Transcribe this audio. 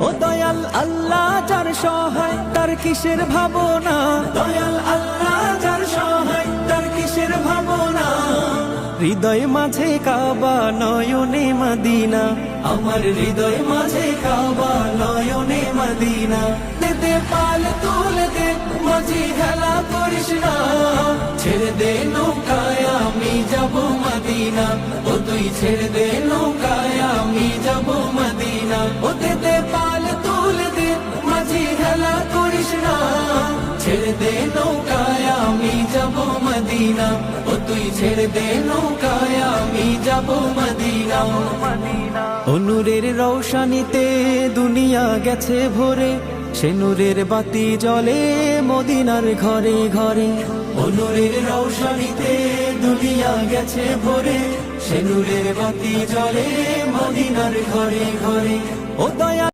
ও দয়াল আল্লাহ যার সহায় তার কিসের ভাবনা, দয়াল আল্লাহ যার সহায় তার কিসের ভাবনা। হৃদয় মাঝে কাবা নয়নে মদিনা, আমার হৃদয় মাঝে কাবা নয়নে মদিনা। দে পাল তুলে দে মাঝি হেলা করিস না, ছেড়ে দে নৌকায় আমি যাব মদিনা। ও তুই ছেড়ে দে নৌকায় আমি যাব মদিনা। ও দে পাল তুলে দে মাঝি হেলা করিস না, ছেড়ে দে নৌকায় আমি যাব মদিনা। ও তুই ছেড়ে দে নৌকায় আমি যাব মদিনা। ও নূরের রৌশানীতে দুনিয়া গেছে ভরে, সে নূরের বাতি জ্বলে মদিনার ঘরে ঘরে। ও নূরের রৌশানীতে দুনিয়া গেছে ভরে, সে নূরের বাতি জ্বলে মদিনার ঘরে ঘরে। ও দয়া